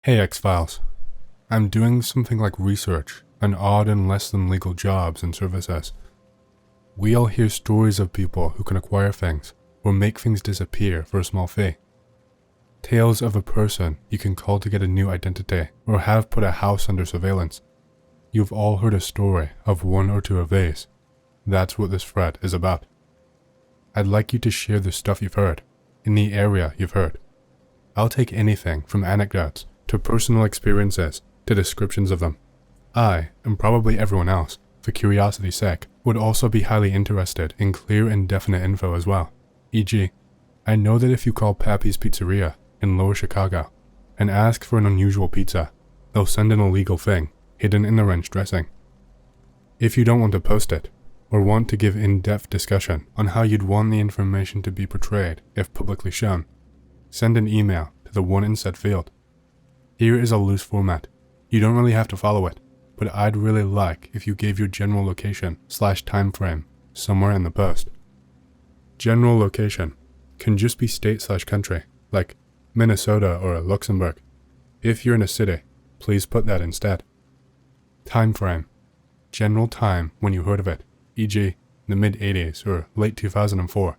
Hey X-Files, I'm doing something like research on odd and less than legal jobs and services. We all hear stories of people who can acquire things or make things disappear for a small fee. Tales of a person you can call to get a new identity or have put a house under surveillance. You've all heard a story of one or two of these. That's what this thread is about. I'd like you to share the stuff you've heard, in the area you've heard. I'll take anything from anecdotes to personal experiences to descriptions of them. I, and probably everyone else, for curiosity's sake, would also be highly interested in clear and definite info as well. E.g., I know that if you call Pappy's Pizzeria in Lower Chicago and ask for an unusual pizza, they'll send an illegal thing hidden in the ranch dressing. If you don't want to post it, or want to give in-depth discussion on how you'd want the information to be portrayed if publicly shown, send an email to the one in said field. Here is a loose format. You don't really have to follow it, but I'd really like if you gave your general location/time frame somewhere in the post. General location can just be state/country, like Minnesota or Luxembourg. If you're in a city, please put that instead. Time frame. General time when you heard of it, e.g. the mid-80s or late 2004.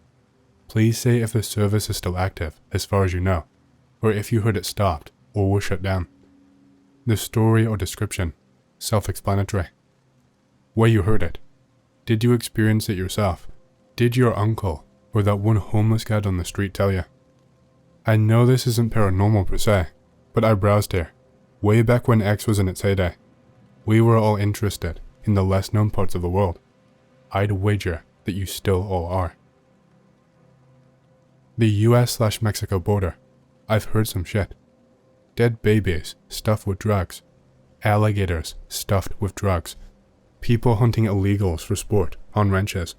Please say if the service is still active as far as you know, or if you heard it stopped or was shut down. The story or description, self-explanatory. Where you heard it. Did you experience it yourself? Did your uncle or that one homeless guy on the street tell you? I know this isn't paranormal per se, but I browsed here, way back when X was in its heyday. We were all interested in the less known parts of the world. I'd wager that you still all are. The US/Mexico border. I've heard some shit. Dead babies stuffed with drugs. Alligators stuffed with drugs. People hunting illegals for sport on ranches.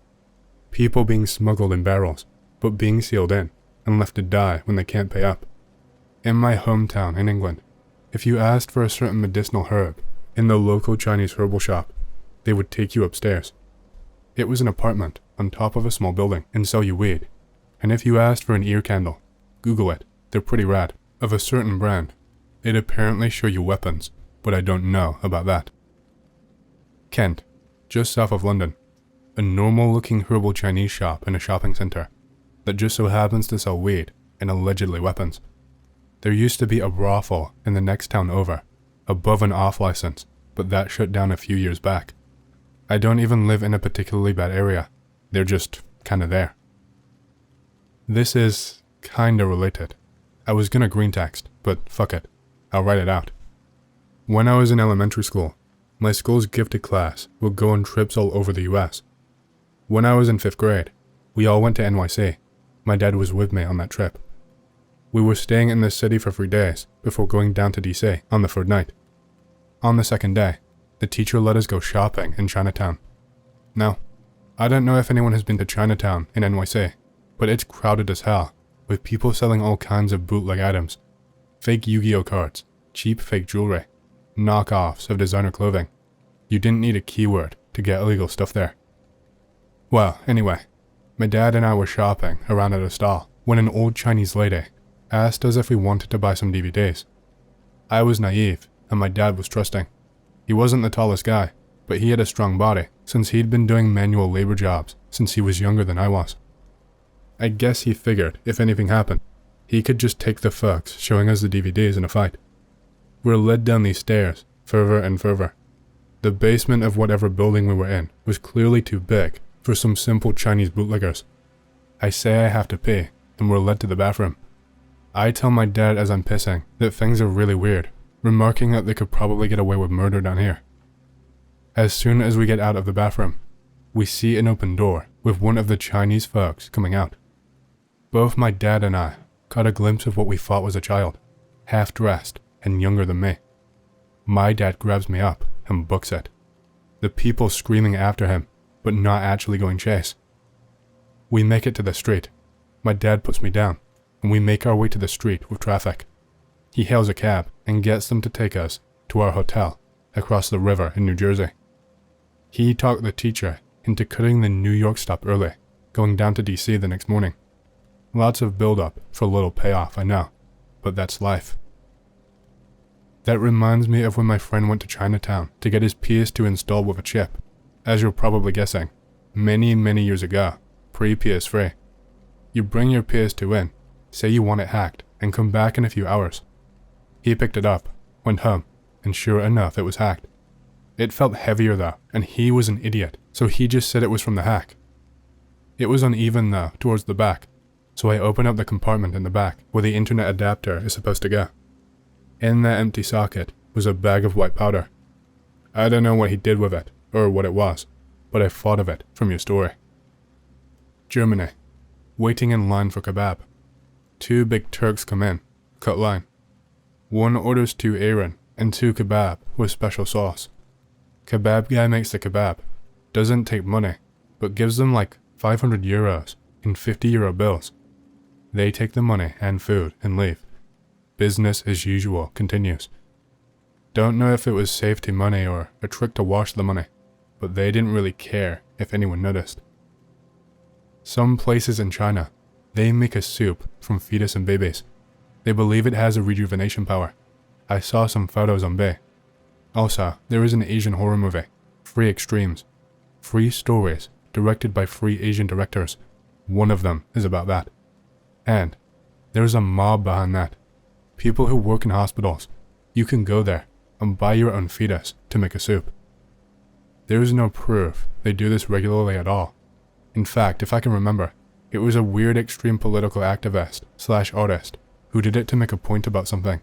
People being smuggled in barrels, but being sealed in and left to die when they can't pay up. In my hometown in England, if you asked for a certain medicinal herb in the local Chinese herbal shop, they would take you upstairs. It was an apartment on top of a small building and sell you weed. And if you asked for an ear candle, Google it, they're pretty rad, of a certain brand. They'd apparently show you weapons, but I don't know about that. Kent, just south of London. A normal-looking herbal Chinese shop in a shopping centre that just so happens to sell weed and allegedly weapons. There used to be a brothel in the next town over, above an off-license, but that shut down a few years back. I don't even live in a particularly bad area. They're just kinda there. This is kinda related. I was gonna Greentext, but fuck it. I'll write it out. When I was in elementary school, my school's gifted class would go on trips all over the US. When I was in 5th grade, we all went to NYC. My dad was with me on that trip. We were staying in the city for 3 days before going down to DC on the 3rd night. On the 2nd day, the teacher let us go shopping in Chinatown. Now, I don't know if anyone has been to Chinatown in NYC, but it's crowded as hell, with people selling all kinds of bootleg items. Fake Yu-Gi-Oh cards, cheap fake jewelry, knockoffs of designer clothing. You didn't need a keyword to get illegal stuff there. Well, anyway, my dad and I were shopping around at a stall when an old Chinese lady asked us if we wanted to buy some DVDs. I was naive, and my dad was trusting. He wasn't the tallest guy, but he had a strong body since he'd been doing manual labor jobs since he was younger than I was. I guess he figured if anything happened, he could just take the fucks showing us the DVDs in a fight. We're led down these stairs, further and further. The basement of whatever building we were in was clearly too big for some simple Chinese bootleggers. I say I have to pee, and we're led to the bathroom. I tell my dad as I'm pissing that things are really weird, remarking that they could probably get away with murder down here. As soon as we get out of the bathroom, we see an open door with one of the Chinese folks coming out. Both my dad and I caught a glimpse of what we thought was a child, half-dressed and younger than me. My dad grabs me up and books it. The people screaming after him, but not actually going chase. We make it to the street. My dad puts me down, and we make our way to the street with traffic. He hails a cab and gets them to take us to our hotel across the river in New Jersey. He talked the teacher into cutting the New York stop early, going down to DC the next morning. Lots of build-up for a little payoff, I know, but that's life. That reminds me of when my friend went to Chinatown to get his PS2 installed with a chip. As you're probably guessing, many years ago, pre-PS3. You bring your PS2 in, say you want it hacked, and come back in a few hours. He picked it up, went home, and sure enough it was hacked. It felt heavier though, and he was an idiot, so he just said it was from the hack. It was uneven though, towards the back, so I opened up the compartment in the back where the internet adapter is supposed to go. In that empty socket was a bag of white powder. I don't know what he did with it, or what it was, but I thought of it from your story. Germany. Waiting in line for kebab. 2 big Turks come in, cut line. One orders 2 ayran and 2 kebab with special sauce. Kebab guy makes the kebab, doesn't take money, but gives them like 500 euros in 50 euro bills. They take the money and food and leave. Business as usual continues. Don't know if it was safety money or a trick to wash the money, but they didn't really care if anyone noticed. Some places in China, they make a soup from fetus and babies. They believe it has a rejuvenation power. I saw some photos on Bay. Also, there is an Asian horror movie, Free Extremes. 3 stories, directed by 3 Asian directors. One of them is about that. And there's a mob behind that. People who work in hospitals. You can go there and buy your own fetus to make a soup. There is no proof they do this regularly at all. In fact, if I can remember, it was a weird extreme political activist / artist who did it to make a point about something.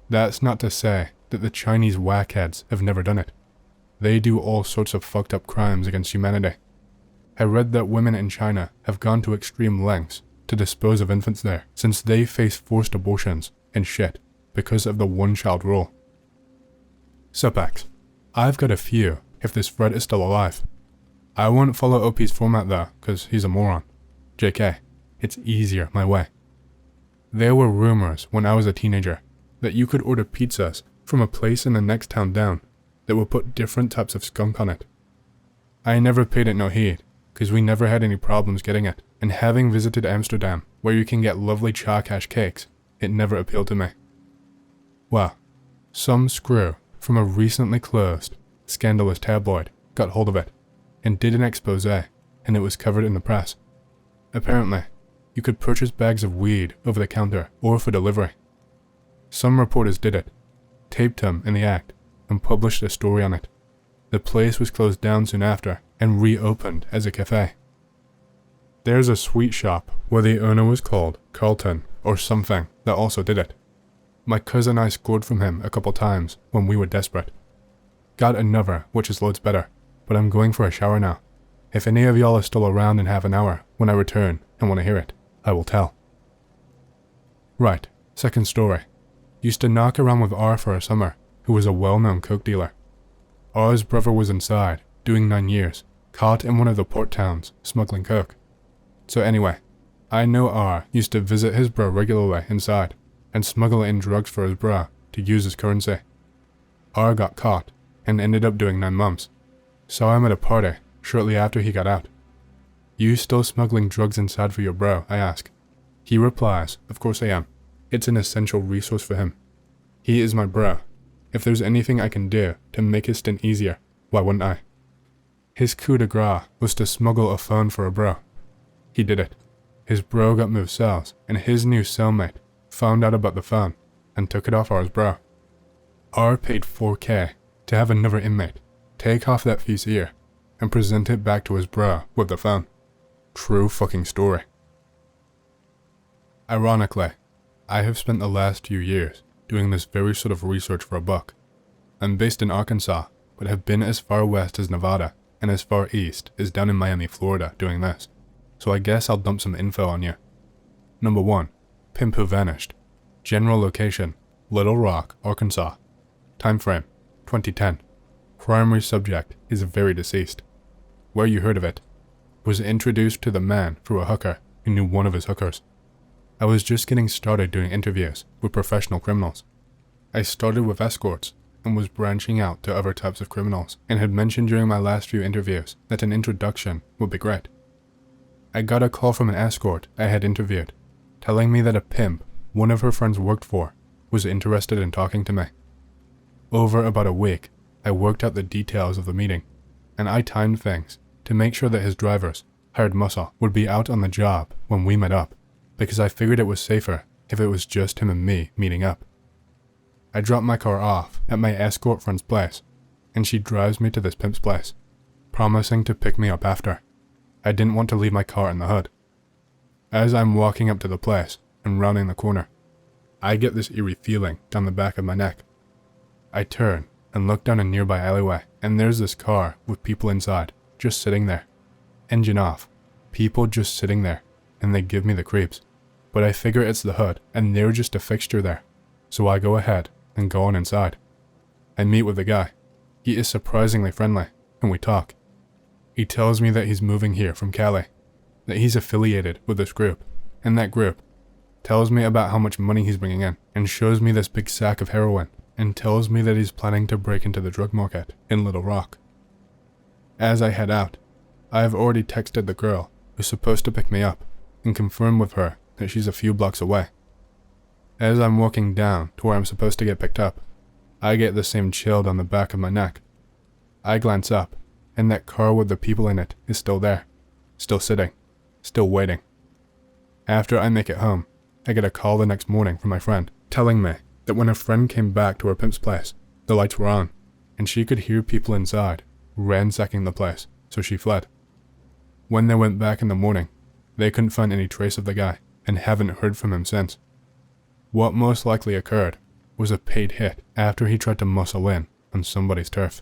That's not to say that the Chinese whackheads have never done it. They do all sorts of fucked up crimes against humanity. I read that women in China have gone to extreme lengths to dispose of infants there since they face forced abortions and shit because of the one-child rule. Supax. I've got a few if this thread is still alive. I won't follow OP's format though, cause he's a moron. JK, it's easier my way. There were rumors when I was a teenager that you could order pizzas from a place in the next town down that would put different types of skunk on it. I never paid it no heed, cause we never had any problems getting it, and having visited Amsterdam, where you can get lovely charcash cakes, it never appealed to me. Well, some screw from a recently closed, scandalous tabloid got hold of it, and did an expose, and it was covered in the press. Apparently, you could purchase bags of weed over the counter or for delivery. Some reporters did it, taped him in the act, and published a story on it. The place was closed down soon after, and reopened as a cafe. There's a sweet shop where the owner was called Carlton or something that also did it. My cousin and I scored from him a couple times when we were desperate. Got another, which is loads better, but I'm going for a shower now. If any of y'all are still around in half an hour when I return and want to hear it, I will tell. Right, second story. Used to knock around with R for a summer, who was a well-known coke dealer. R's brother was inside, doing 9 years, caught in one of the port towns, smuggling coke. So anyway, I know R used to visit his bro regularly inside, and smuggle in drugs for his bro to use as currency. R got caught, and ended up doing 9 months. Saw him at a party, shortly after he got out. You still smuggling drugs inside for your bro, I ask. He replies, of course I am. It's an essential resource for him. He is my bro. If there's anything I can do to make his stint easier, why wouldn't I? His coup de grace was to smuggle a phone for a bro. He did it. His bro got moved cells, and his new cellmate found out about the phone and took it off R's bro. R paid 4K to have another inmate take off that piece ear and present it back to his bro with the phone. True fucking story. Ironically, I have spent the last few years doing this very sort of research for a book. I'm based in Arkansas, but have been as far west as Nevada and as far east as down in Miami, Florida doing this. So I guess I'll dump some info on you. Number 1, pimp who vanished. General location, Little Rock, Arkansas. Time frame, 2010. Primary subject is very deceased. Where you heard of it. Was introduced to the man through a hooker who knew one of his hookers. I was just getting started doing interviews with professional criminals. I started with escorts and was branching out to other types of criminals and had mentioned during my last few interviews that an introduction would be great. I got a call from an escort I had interviewed, telling me that a pimp one of her friends worked for was interested in talking to me. Over about a week, I worked out the details of the meeting, and I timed things to make sure that his drivers, hired muscle, would be out on the job when we met up, because I figured it was safer if it was just him and me meeting up. I dropped my car off at my escort friend's place, and she drives me to this pimp's place, promising to pick me up after. I didn't want to leave my car in the hood. As I'm walking up to the place and rounding the corner, I get this eerie feeling down the back of my neck. I turn and look down a nearby alleyway, and there's this car with people inside, just sitting there. Engine off, people just sitting there, and they give me the creeps. But I figure it's the hood, and they're just a fixture there. So I go ahead and go on inside. I meet with the guy. He is surprisingly friendly, and we talk. He tells me that he's moving here from Cali, that he's affiliated with this group, and that group tells me about how much money he's bringing in, and shows me this big sack of heroin, and tells me that he's planning to break into the drug market in Little Rock. As I head out, I have already texted the girl who's supposed to pick me up, and confirmed with her that she's a few blocks away. As I'm walking down to where I'm supposed to get picked up, I get the same chill down the back of my neck. I glance up, and that car with the people in it is still there, still sitting, still waiting. After I make it home, I get a call the next morning from my friend, telling me that when a friend came back to her pimp's place, the lights were on, and she could hear people inside ransacking the place, so she fled. When they went back in the morning, they couldn't find any trace of the guy, and haven't heard from him since. What most likely occurred was a paid hit after he tried to muscle in on somebody's turf.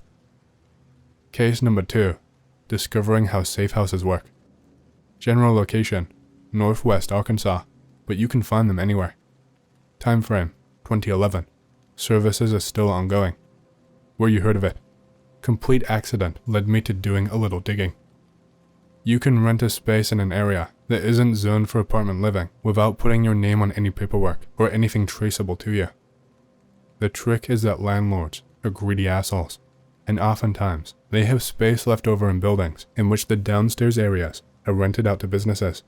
Case number 2, discovering how safe houses work. General location, Northwest Arkansas, but you can find them anywhere. Time frame, 2011. Services are still ongoing. Where you heard of it? Complete accident led me to doing a little digging. You can rent a space in an area that isn't zoned for apartment living without putting your name on any paperwork or anything traceable to you. The trick is that landlords are greedy assholes, and oftentimes they have space left over in buildings in which the downstairs areas are rented out to businesses.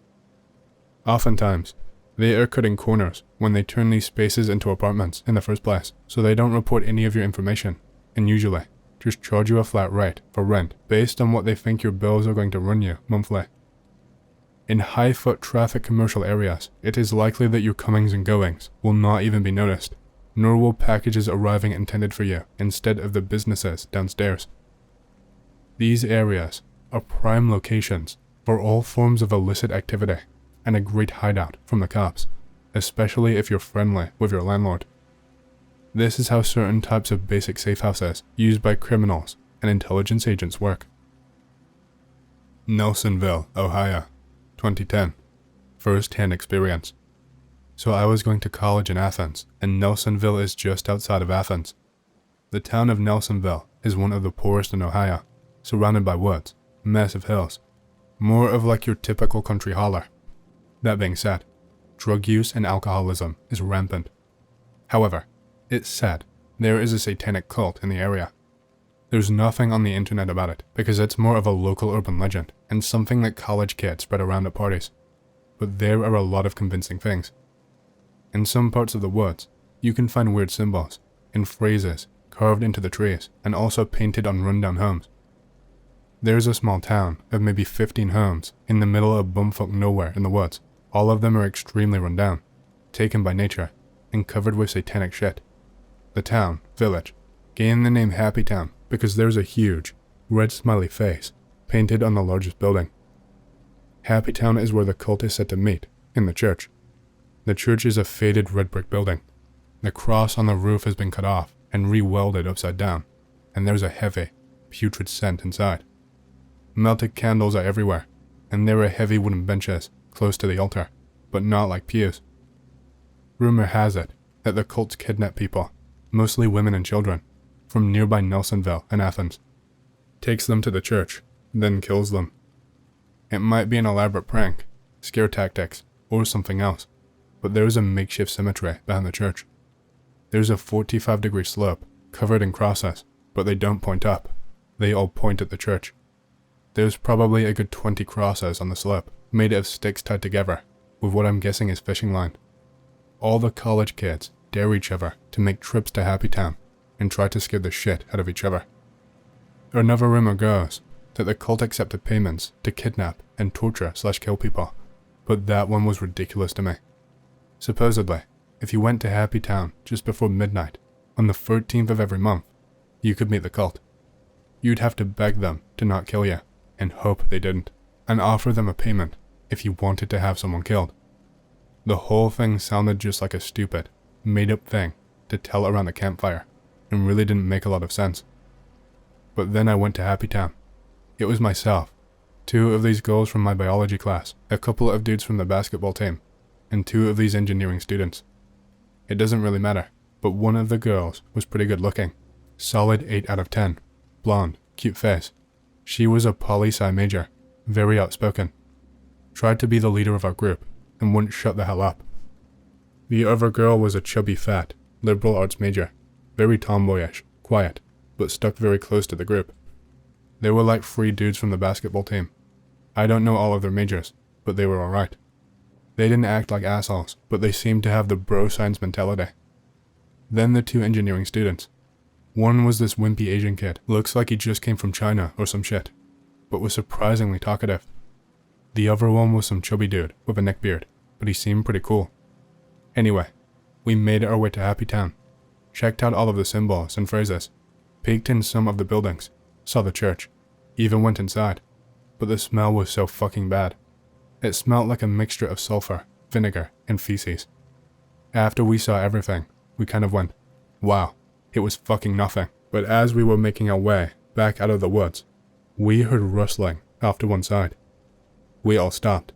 Oftentimes, they are cutting corners when they turn these spaces into apartments in the first place, so they don't report any of your information, and usually just charge you a flat rate for rent based on what they think your bills are going to run you monthly. In high-foot traffic commercial areas, it is likely that your comings and goings will not even be noticed, nor will packages arriving intended for you instead of the businesses downstairs. These areas are prime locations for all forms of illicit activity, and a great hideout from the cops, especially if you're friendly with your landlord. This is how certain types of basic safe houses used by criminals and intelligence agents work. Nelsonville, Ohio, 2010. First-hand experience. So I was going to college in Athens, and Nelsonville is just outside of Athens. The town of Nelsonville is one of the poorest in Ohio, surrounded by woods, massive hills, more of like your typical country holler. That being said, drug use and alcoholism is rampant. However, it's said there is a satanic cult in the area. There's nothing on the internet about it because it's more of a local urban legend and something that college kids spread around at parties. But there are a lot of convincing things. In some parts of the woods, you can find weird symbols and phrases carved into the trees and also painted on rundown homes. There's a small town of maybe 15 homes in the middle of bumfuck nowhere in the woods. All of them are extremely run down, taken by nature, and covered with satanic shit. The town, village, gained the name Happy Town because there's a huge, red smiley face painted on the largest building. Happy Town is where the cult is said to meet, in the church. The church is a faded red brick building. The cross on the roof has been cut off and re-welded upside down, and there's a heavy, putrid scent inside. Melted candles are everywhere, and there are heavy wooden benches close to the altar, but not like pews. Rumor has it that the cults kidnap people, mostly women and children, from nearby Nelsonville and Athens, takes them to the church, then kills them. It might be an elaborate prank, scare tactics, or something else, but there is a makeshift cemetery behind the church. There's a 45-degree slope covered in crosses, but they don't point up. They all point at the church. There's probably a good 20 crosses on the slope, made of sticks tied together, with what I'm guessing is fishing line. All the college kids dare each other to make trips to Happy Town, and try to scare the shit out of each other. Another rumor goes that the cult accepted payments to kidnap and torture/kill people, but that one was ridiculous to me. Supposedly, if you went to Happy Town just before midnight on the 13th of every month, you could meet the cult. You'd have to beg them to not kill you, and hope they didn't, and offer them a payment if you wanted to have someone killed. The whole thing sounded just like a stupid, made-up thing to tell around the campfire, and really didn't make a lot of sense. But then I went to Happy Town. It was myself, 2 of these girls from my biology class, a couple of dudes from the basketball team, and 2 of these engineering students. It doesn't really matter, but one of the girls was pretty good looking. Solid 8 out of 10. Blonde, cute face. She was a poli-sci major, very outspoken. Tried to be the leader of our group, and wouldn't shut the hell up. The other girl was a chubby fat, liberal arts major, very tomboyish, quiet, but stuck very close to the group. They were like 3 dudes from the basketball team. I don't know all of their majors, but they were alright. They didn't act like assholes, but they seemed to have the bro science mentality. Then the 2 engineering students. One was this wimpy Asian kid, looks like he just came from China or some shit, but was surprisingly talkative. The other one was some chubby dude with a neckbeard, but he seemed pretty cool. Anyway, we made our way to Happy Town, checked out all of the symbols and phrases, peeked in some of the buildings, saw the church, even went inside, but the smell was so fucking bad. It smelled like a mixture of sulfur, vinegar, and feces. After we saw everything, we kind of went, wow, it was fucking nothing. But as we were making our way back out of the woods, we heard rustling off to one side. We all stopped,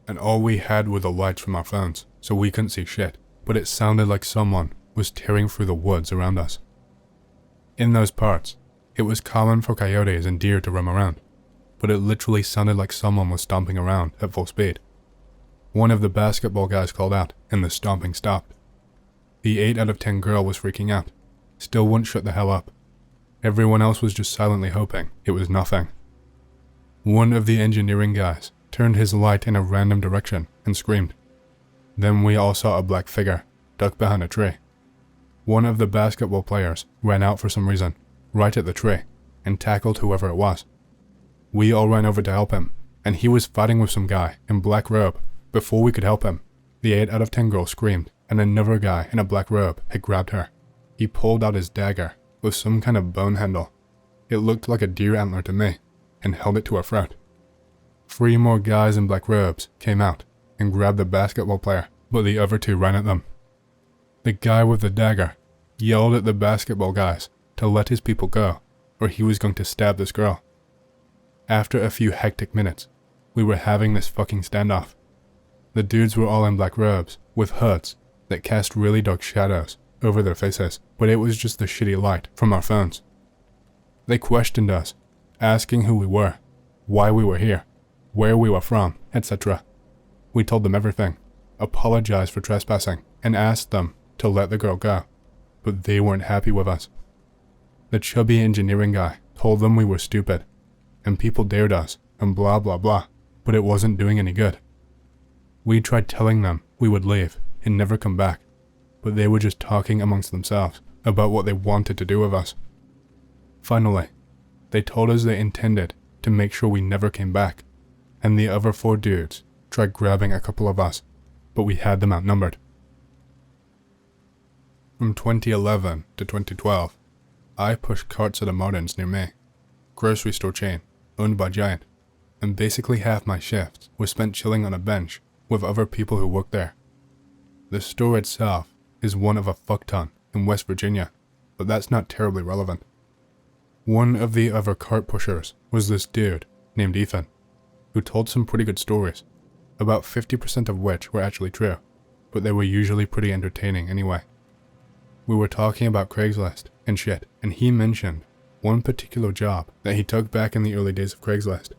and all we had were the lights from our phones, so we couldn't see shit, but it sounded like someone was tearing through the woods around us. In those parts, it was common for coyotes and deer to roam around, but it literally sounded like someone was stomping around at full speed. One of the basketball guys called out, and the stomping stopped. The 8 out of 10 girl was freaking out, still wouldn't shut the hell up. Everyone else was just silently hoping it was nothing. One of the engineering guys turned his light in a random direction and screamed. Then we all saw a black figure duck behind a tree. One of the basketball players ran out for some reason, right at the tree, and tackled whoever it was. We all ran over to help him, and he was fighting with some guy in black robe. Before we could help him, the 8 out of 10 girl screamed, and another guy in a black robe had grabbed her. He pulled out his dagger with some kind of bone handle. It looked like a deer antler to me, and held it to her throat. 3 more guys in black robes came out and grabbed the basketball player, but the other 2 ran at them. The guy with the dagger yelled at the basketball guys to let his people go, or he was going to stab this girl. After a few hectic minutes, we were having this fucking standoff. The dudes were all in black robes, with hoods that cast really dark shadows over their faces, but it was just the shitty light from our phones. They questioned us, asking who we were, why we were here, where we were from, etc. We told them everything, apologized for trespassing, and asked them to let the girl go, but they weren't happy with us. The chubby engineering guy told them we were stupid, and people dared us, and blah blah blah, but it wasn't doing any good. We tried telling them we would leave and never come back, but they were just talking amongst themselves about what they wanted to do with us. Finally, they told us they intended to make sure we never came back, and the other 4 dudes tried grabbing a couple of us, but we had them outnumbered. From 2011 to 2012, I pushed carts at a Martin's near me, grocery store chain owned by Giant, and basically half my shifts were spent chilling on a bench with other people who worked there. The store itself is one of a fuckton in West Virginia, but that's not terribly relevant. One of the other cart pushers was this dude named Ethan, who told some pretty good stories, about 50% of which were actually true, but they were usually pretty entertaining anyway. We were talking about Craigslist and shit, and he mentioned one particular job that he took back in the early days of Craigslist.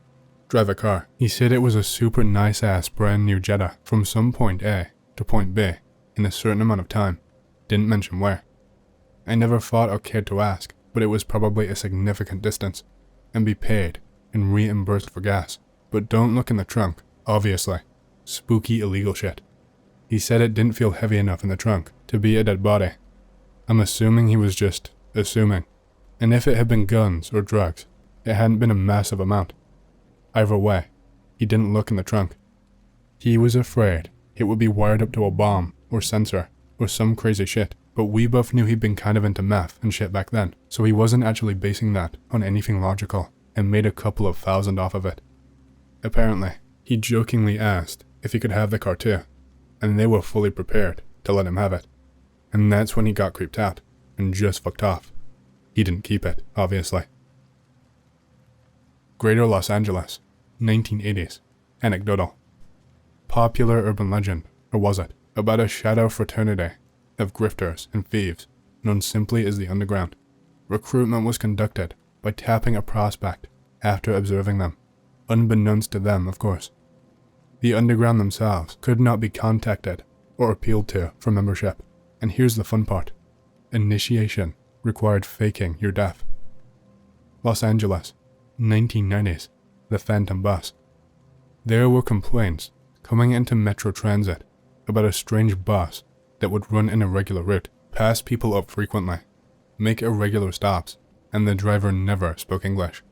Drive a car. He said it was a super nice ass brand new Jetta from some point A to point B in a certain amount of time. Didn't mention where. I never thought or cared to ask, but it was probably a significant distance, and be paid and reimbursed for gas. But don't look in the trunk, obviously. Spooky illegal shit. He said it didn't feel heavy enough in the trunk to be a dead body. I'm assuming he was just assuming. And if it had been guns or drugs, it hadn't been a massive amount. Either way, he didn't look in the trunk. He was afraid it would be wired up to a bomb or sensor or some crazy shit, but we both knew he'd been kind of into meth and shit back then, so he wasn't actually basing that on anything logical and made a couple of $1,000 off of it. Apparently, he jokingly asked if he could have the car too, and they were fully prepared to let him have it. And that's when he got creeped out and just fucked off. He didn't keep it, obviously. Greater Los Angeles, 1980s. Anecdotal. Popular urban legend, or was it, about a shadow fraternity of grifters and thieves known simply as the Underground. Recruitment was conducted by tapping a prospect after observing them, unbeknownst to them, of course. The Underground themselves could not be contacted or appealed to for membership, and here's the fun part. Initiation required faking your death. Los Angeles, 1990s, the Phantom Bus. There were complaints coming into Metro Transit about a strange bus that would run an irregular route, pass people up frequently, make irregular stops, and the driver never spoke English.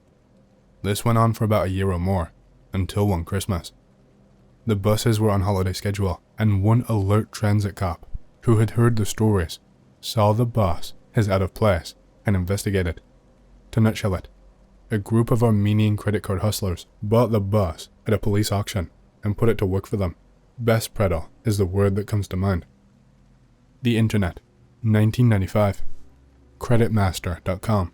This went on for about a year or more, until one Christmas. The buses were on holiday schedule, and one alert transit cop, who had heard the stories, saw the bus as out of place and investigated. To nutshell it, a group of Armenian credit card hustlers bought the bus at a police auction and put it to work for them. Best predal is the word that comes to mind. The Internet, 1995. Creditmaster.com.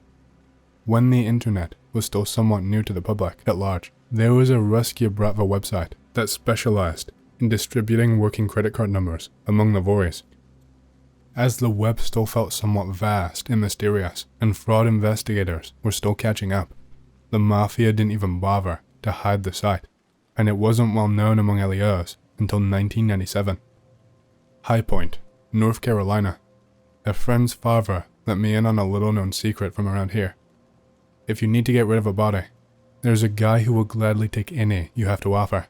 When the Internet was still somewhat new to the public at large, there was a Ruskaya Bratva website that specialized in distributing working credit card numbers among the Vories. As the web still felt somewhat vast and mysterious, and fraud investigators were still catching up, the mafia didn't even bother to hide the site, and it wasn't well known among LEOs until 1997. High Point, North Carolina. A friend's father let me in on a little-known secret from around here. If you need to get rid of a body, there's a guy who will gladly take any you have to offer.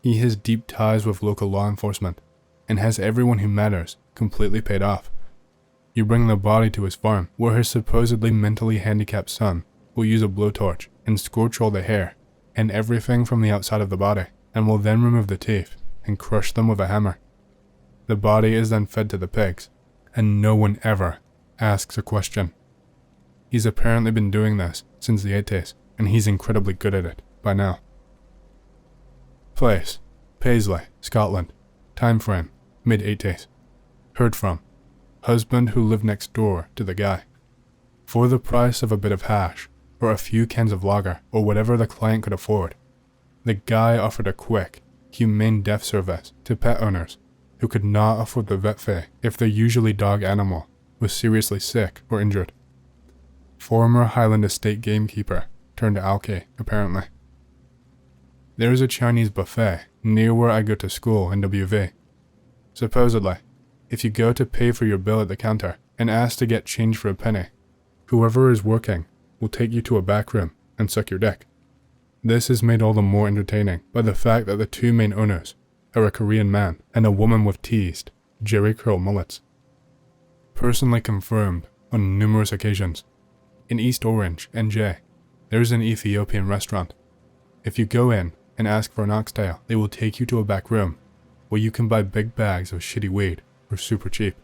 He has deep ties with local law enforcement, and has everyone who matters completely paid off. You bring the body to his farm, where his supposedly mentally handicapped son will use a blowtorch and scorch all the hair and everything from the outside of the body, and will then remove the teeth and crush them with a hammer. The body is then fed to the pigs, and no one ever asks a question. He's apparently been doing this since the 80s, and he's incredibly good at it by now. Place, Paisley, Scotland. Time frame, mid-80s. Heard from, husband who lived next door to the guy. For the price of a bit of hash, or a few cans of lager, or whatever the client could afford, the guy offered a quick, humane death service to pet owners who could not afford the vet fee if their usually dog animal was seriously sick or injured. Former Highland Estate gamekeeper turned alky, apparently. There is a Chinese buffet near where I go to school in WV. Supposedly, if you go to pay for your bill at the counter and ask to get change for a penny, whoever is working will take you to a back room and suck your dick. This is made all the more entertaining by the fact that the two main owners are a Korean man and a woman with teased, jerry curl mullets. Personally confirmed on numerous occasions. In East Orange, NJ, there is an Ethiopian restaurant. If you go in and ask for an oxtail, they will take you to a back room where you can buy big bags of shitty weed for super cheap.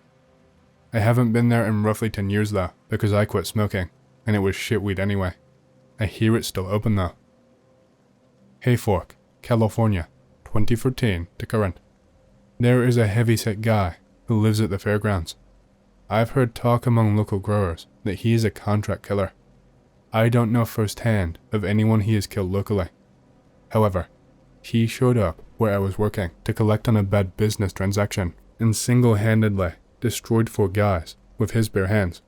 I haven't been there in roughly 10 years though, because I quit smoking, and it was shit weed anyway. I hear it's still open though. Hayfork, California, 2014 to current. There is a heavyset guy who lives at the fairgrounds. I've heard talk among local growers that he is a contract killer. I don't know firsthand of anyone he has killed locally. However, he showed up where I was working to collect on a bad business transaction and single-handedly destroyed 4 guys with his bare hands,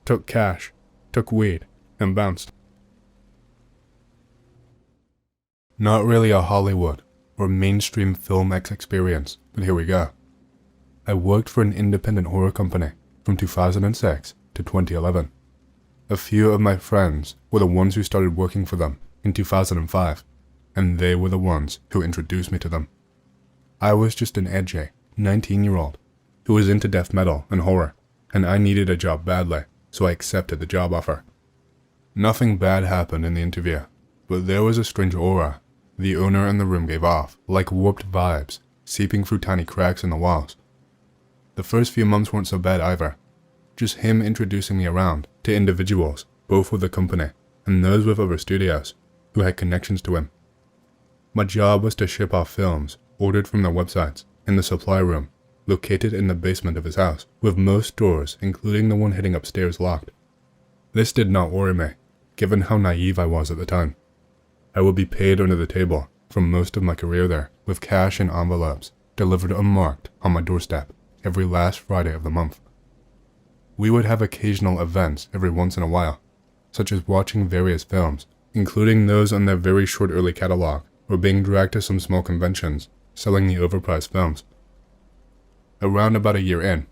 took cash, took weed, and bounced. Not really a Hollywood or mainstream film X experience, but here we go. I worked for an independent horror company from 2006 to 2011. A few of my friends were the ones who started working for them in 2005, and they were the ones who introduced me to them. I was just an edgy 19-year-old who was into death metal and horror, and I needed a job badly, so I accepted the job offer. Nothing bad happened in the interview, but there was a strange aura the owner in the room gave off, like warped vibes, seeping through tiny cracks in the walls. The first few months weren't so bad either, just him introducing me around to individuals, both with the company and those with other studios, who had connections to him. My job was to ship off films ordered from their websites in the supply room, located in the basement of his house, with most doors, including the one heading upstairs, locked. This did not worry me, given how naive I was at the time. I would be paid under the table for most of my career there, with cash in envelopes delivered unmarked on my doorstep every last Friday of the month. We would have occasional events every once in a while, such as watching various films, including those on their very short early catalog, or being dragged to some small conventions selling the overpriced films. Around about a year in,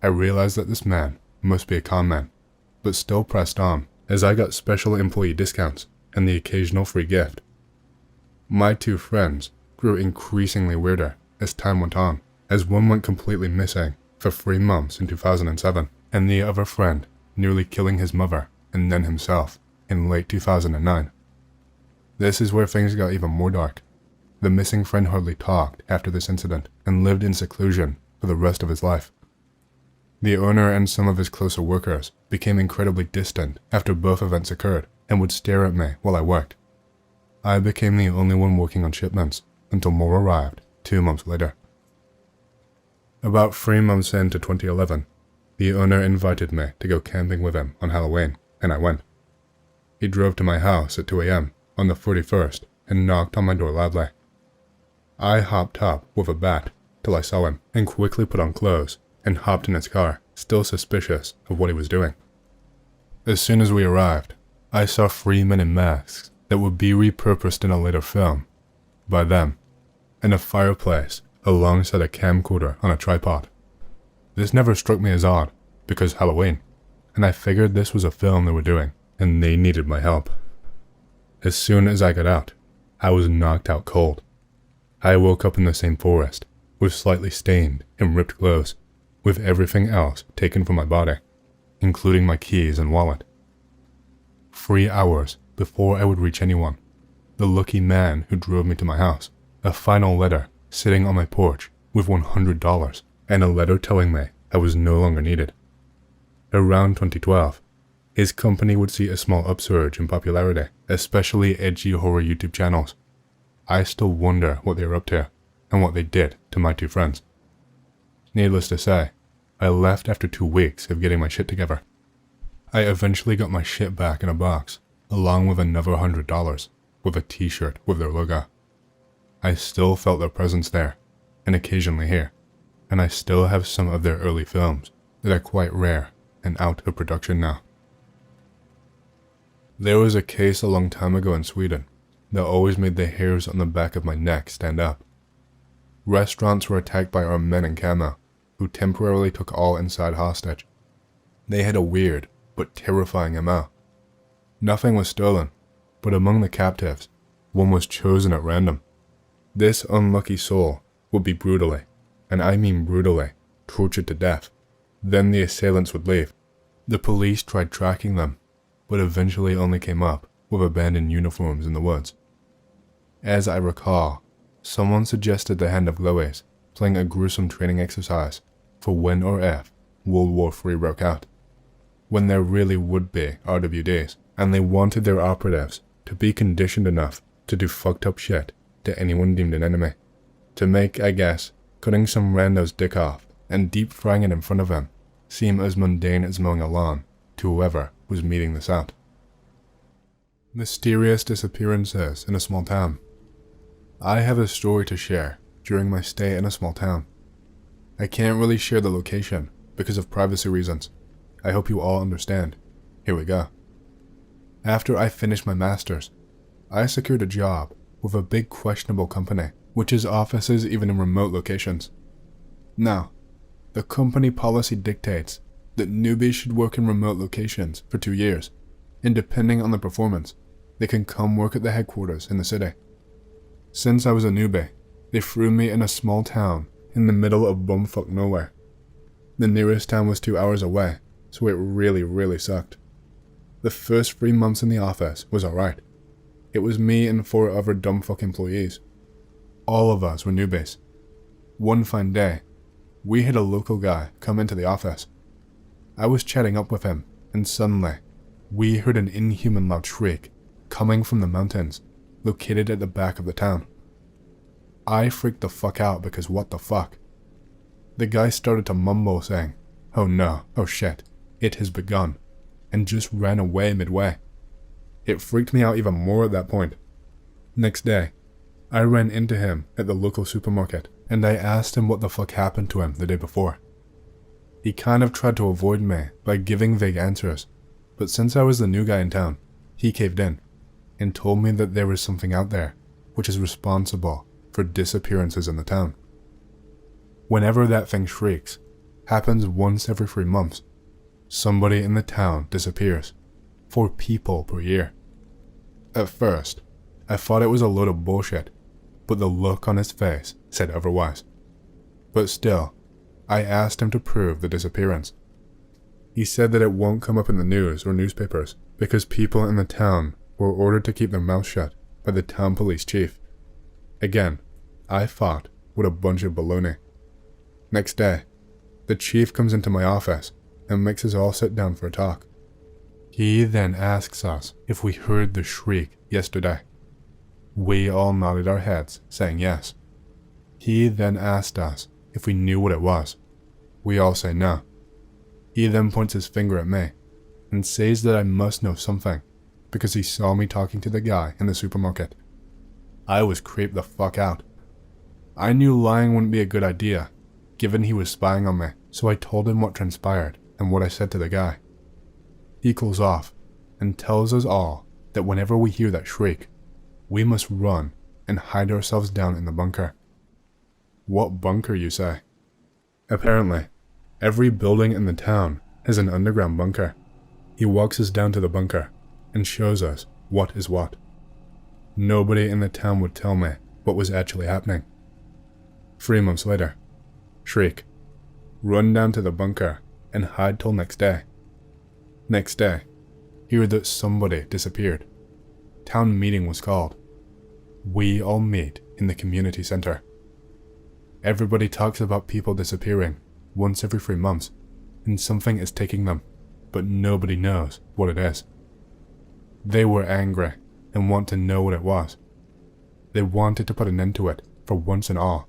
I realized that this man must be a con man, but still pressed on as I got special employee discounts and the occasional free gift. My two friends grew increasingly weirder as time went on, as one went completely missing for 3 months in 2007, and the other friend nearly killing his mother and then himself in late 2009. This is where things got even more dark. The missing friend hardly talked after this incident and lived in seclusion for the rest of his life. The owner and some of his closer workers became incredibly distant after both events occurred and would stare at me while I worked. I became the only one working on shipments until more arrived 2 months later. About 3 months into 2011, the owner invited me to go camping with him on Halloween, and I went. He drove to my house at 2 a.m. on the 31st and knocked on my door loudly. I hopped up with a bat till I saw him and quickly put on clothes and hopped in his car, still suspicious of what he was doing. As soon as we arrived, I saw 3 men in masks that would be repurposed in a later film by them, and a fireplace alongside a camcorder on a tripod. This never struck me as odd, because Halloween, and I figured this was a film they were doing, and they needed my help. As soon as I got out, I was knocked out cold. I woke up in the same forest, with slightly stained and ripped clothes, with everything else taken from my body, including my keys and wallet. 3 hours before I would reach anyone, the lucky man who drove me to my house, a final letter sitting on my porch with $100, and a letter telling me I was no longer needed. Around 2012, his company would see a small upsurge in popularity, especially edgy horror YouTube channels. I still wonder what they were up to, and what they did to my 2 friends. Needless to say, I left after 2 weeks of getting my shit together. I eventually got my shit back in a box, along with another $100, with a t-shirt with their logo. I still felt their presence there, and occasionally here, and I still have some of their early films that are quite rare and out of production now. There was a case a long time ago in Sweden that always made the hairs on the back of my neck stand up. Restaurants were attacked by armed men in camo, who temporarily took all inside hostage. They had a weird but terrifying MO. Nothing was stolen, but among the captives, one was chosen at random. This unlucky soul would be brutally, and I mean brutally, tortured to death. Then the assailants would leave. The police tried tracking them, but eventually only came up with abandoned uniforms in the woods. As I recall, someone suggested the Hand of Glowies playing a gruesome training exercise for when or if World War III broke out, when there really would be RWDs, and they wanted their operatives to be conditioned enough to do fucked up shit to anyone deemed an enemy, to make, I guess, cutting some rando's dick off and deep frying it in front of him seem as mundane as mowing a lawn to whoever was meeting this out. Mysterious disappearances in a small town. I have a story to share during my stay in a small town. I can't really share the location because of privacy reasons. I hope you all understand. Here we go. After I finished my master's, I secured a job with a big questionable company, which has offices even in remote locations. Now, the company policy dictates that newbies should work in remote locations for 2 years, and depending on the performance, they can come work at the headquarters in the city. Since I was a newbie, they threw me in a small town in the middle of bumfuck nowhere. The nearest town was 2 hours away, so it really sucked. The first 3 months in the office was alright. It was me and 4 other dumbfuck employees. All of us were newbies. One fine day, we had a local guy come into the office. I was chatting up with him, and suddenly, we heard an inhuman loud shriek coming from the mountains, located at the back of the town. I freaked the fuck out because what the fuck? The guy started to mumble saying, "Oh no, oh shit, it has begun," and just ran away midway. It freaked me out even more at that point. Next day, I ran into him at the local supermarket, and I asked him what the fuck happened to him the day before. He kind of tried to avoid me by giving vague answers, but since I was the new guy in town, he caved in, and told me that there was something out there which is responsible for disappearances in the town. Whenever that thing shrieks, happens once every 3 months, somebody in the town disappears, 4 people per year. At first, I thought it was a load of bullshit, but the look on his face said otherwise. But still, I asked him to prove the disappearance. He said that it won't come up in the news or newspapers because people in the town were ordered to keep their mouths shut by the town police chief. Again, I thought, what a bunch of baloney. Next day, the chief comes into my office and makes us all sit down for a talk. He then asks us if we heard the shriek yesterday. We all nodded our heads, saying yes. He then asked us if we knew what it was. We all say no. He then points his finger at me and says that I must know something because he saw me talking to the guy in the supermarket. I was creeped the fuck out. I knew lying wouldn't be a good idea, given he was spying on me, so I told him what transpired and what I said to the guy. He cools off and tells us all that whenever we hear that shriek, we must run and hide ourselves down in the bunker. What bunker, you say? Apparently, every building in the town has an underground bunker. He walks us down to the bunker and shows us what is what. Nobody in the town would tell me what was actually happening. 3 months later, shriek, run down to the bunker and hide till next day. Next day, hear that somebody disappeared. Town meeting was called. We all meet in the community center. Everybody talks about people disappearing once every 3 months, and something is taking them, but nobody knows what it is. They were angry and want to know what it was. They wanted to put an end to it for once and all,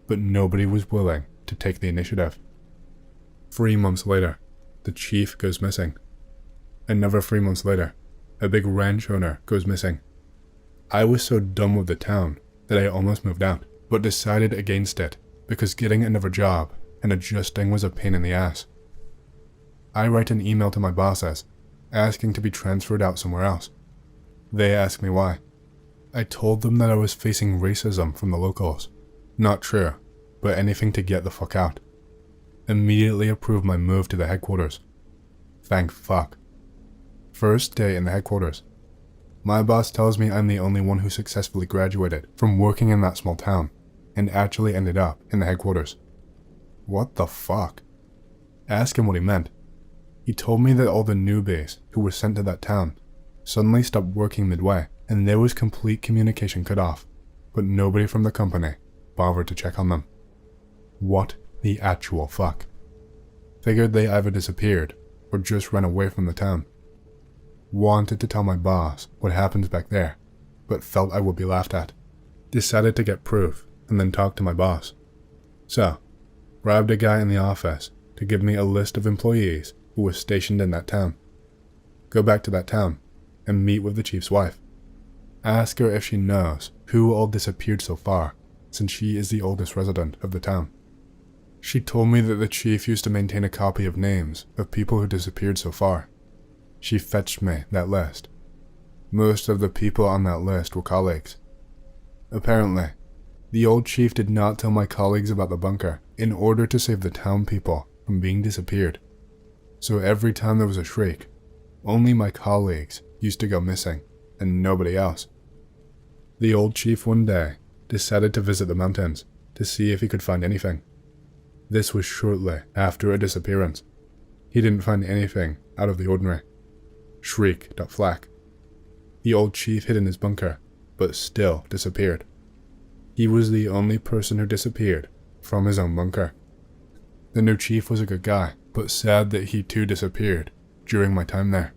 but nobody was willing to take the initiative. 3 months later, the chief goes missing. Another 3 months later, a big ranch owner goes missing. I was so done with the town that I almost moved out, but decided against it because getting another job and adjusting was a pain in the ass. I write an email to my bosses, asking to be transferred out somewhere else. They ask me why. I told them that I was facing racism from the locals. Not true, but anything to get the fuck out. Immediately approved my move to the headquarters. Thank fuck. First day in the headquarters. My boss tells me I'm the only one who successfully graduated from working in that small town and actually ended up in the headquarters. What the fuck? Ask him what he meant. He told me that all the newbies who were sent to that town suddenly stopped working midway and there was complete communication cut off, but nobody from the company bothered to check on them. What the actual fuck? Figured they either disappeared or just ran away from the town. Wanted to tell my boss what happens back there, but felt I would be laughed at. Decided to get proof and then talk to my boss. So, grabbed a guy in the office to give me a list of employees who were stationed in that town. Go back to that town and meet with the chief's wife. Ask her if she knows who all disappeared so far, since she is the oldest resident of the town. She told me that the chief used to maintain a copy of names of people who disappeared so far. She fetched me that list. Most of the people on that list were colleagues. Apparently, the old chief did not tell my colleagues about the bunker in order to save the town people from being disappeared. So every time there was a shriek, only my colleagues used to go missing and nobody else. The old chief one day decided to visit the mountains to see if he could find anything. This was shortly after a disappearance. He didn't find anything out of the ordinary. Shriek.flak. The old chief hid in his bunker, but still disappeared. He was the only person who disappeared from his own bunker. The new chief was a good guy, but sad that he too disappeared during my time there.